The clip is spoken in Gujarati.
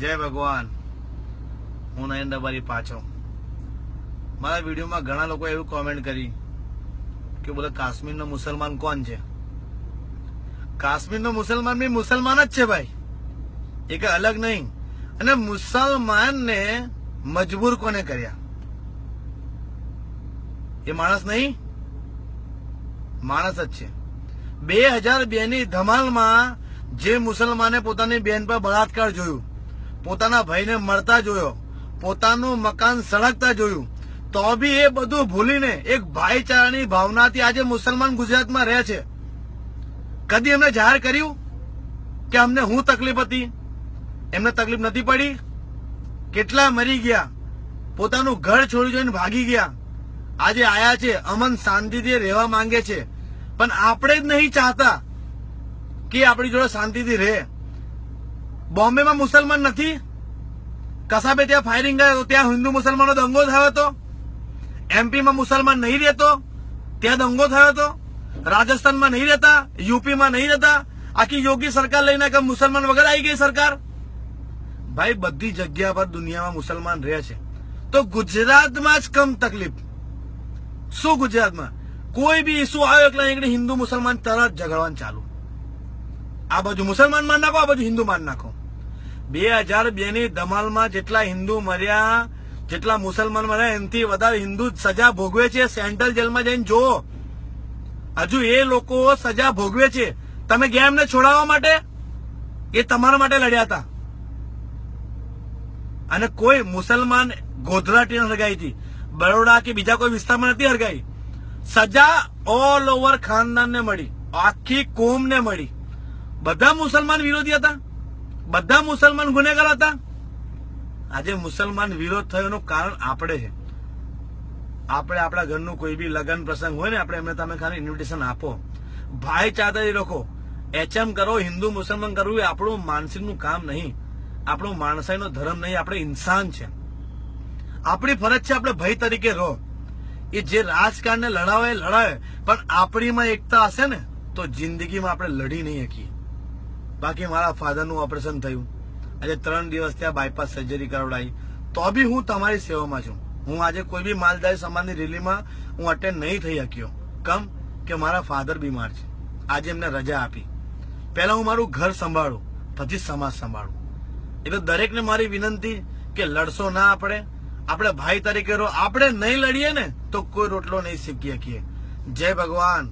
જય ભગવાન. હું નયન ડબારી પાછો. મારા વિડીયોમાં ઘણા લોકો એવું કોમેન્ટ કરી કે બોલે કાશ્મીરનો મુસલમાન કોણ છે? કાશ્મીરનો મુસલમાન બી મુસલમાન જ છે ભાઈ, એ કઈ અલગ નહીં. અને મુસલમાનને મજબૂર કોને કર્યા? એ માણસ નહીં, માણસ જ છે. 2002 ની ધમાલમાં જે મુસલમાને પોતાની બેન પર બળાત્કાર જોયું, પોતાના ભાઈને મળતા જોયો, પોતાનું મકાન સળગતા જોયું, તો બી એ બધું ભૂલીને એક ભાઈચારાની ભાવનાથી આજે મુસલમાન ગુજરાતમાં રહે છે. કદી એમને જાહેર કર્યું કે અમને હું તકલીફ હતી? એમને તકલીફ નથી પડી? કેટલા મરી ગયા, પોતાનું ઘર છોડી જોઈને ભાગી ગયા, આજે આયા છે, અમન શાંતિથી રહેવા માંગે છે. પણ આપણે જ નહીં ચાહતા કે આપણી જોડે શાંતિથી રહે. બોમ્બેમાં મુસલમાન નથી, કસાબે ત્યાં ફાયરિંગ ગયો તો ત્યાં હિન્દુ મુસલમાનો દંગો થયો હતો. એમપીમાં મુસલમાન નહીં રહેતો, ત્યાં દંગો થયો હતો. રાજસ્થાનમાં નહીં રહેતા, યુપીમાં નહીં રહેતા, આખી યોગી સરકાર લઈને કે મુસલમાન વગર આવી ગઈ સરકાર. ભાઈ બધી જગ્યા પર દુનિયામાં મુસલમાન રહે છે, તો ગુજરાતમાં જ કમ તકલીફ શું? ગુજરાતમાં કોઈ બી ઇસ્યુ આવ્યો એટલે એકડે હિન્દુ મુસલમાન તરત ઝઘડવાનું ચાલુ. આ બાજુ મુસલમાન માર નાખો, આ બાજુ હિન્દુ માર નાખો. 2002 ની ધમાલમાં જેટલા હિન્દુ મર્યા, જેટલા મુસલમાન મર્યા, એનાથી વધારે હિન્દુ સજા ભોગવે છે. સેન્ટ્રલ જેલમાં જઈને જુઓ, હજુ એ લોકો સજા ભોગવે છે. તમે ગયા એમને છોડાવવા માટે? એ તમારા માટે લડ્યા હતા. અને કોઈ મુસલમાન ગોધરા ટ્રેન હરગાઈ હતી, બરોડા કે બીજા કોઈ વિસ્તારમાં નથી હરગાઈ. સજા ઓલ ઓવર ખાનદાનને મળી, આખી કોમને મળી. બધા મુસલમાન વિરોધી હતા, બધા મુસલમાન ગુનેગાર હતા. આજે મુસલમાન વિરોધ થયોનું કારણ આપણે છે. આપણે આપણા ઘરનું કોઈ બી લગ્ન પ્રસંગ હોય ને, આપણે એમને તમે ખાલી ઇન્વિટેશન આપો, ભાઈચારાથી લોકો એચએમ કરો, હિન્દુ મુસલમાન કરવું એ આપણું માનસિકનું કામ નહીં, આપણું માણસાઈનો ધર્મ નહીં. આપણે ઇન્સાન છે, આપણી ફરજ છે આપણે ભાઈ તરીકે રહો. એ જે રાજકારણને લડાવે લડાવે, પણ આપણીમાં એકતા હશે ને તો જિંદગીમાં આપણે લડી નહીં શકીએ. બાકી મારા ફાધરનું ઓપરેશન થયું, આજે 3 દિવસ ત્યાં બાયપાસ સર્જરી કરાવડાવી, તો બી હું તમારી સેવામાં છું. હું આજે કોઈ બી માલધારી સમાજની રેલીમાં હું અટેન્ડ નહીં થઈ શક્યો. કેમ કે મારા ફાધર બીમાર છે. આજે એમને રજા આપી. પહેલા હું મારું ઘર સંભાળું, પછી સમાજ સંભાળું. એટલે દરેકને મારી વિનંતી કે લડશો ના, આપણે ભાઈ તરીકે રહો. આપણે નહીં લડીએ ને તો કોઈ રોટલો નહીં શીખી શકીએ. જય ભગવાન.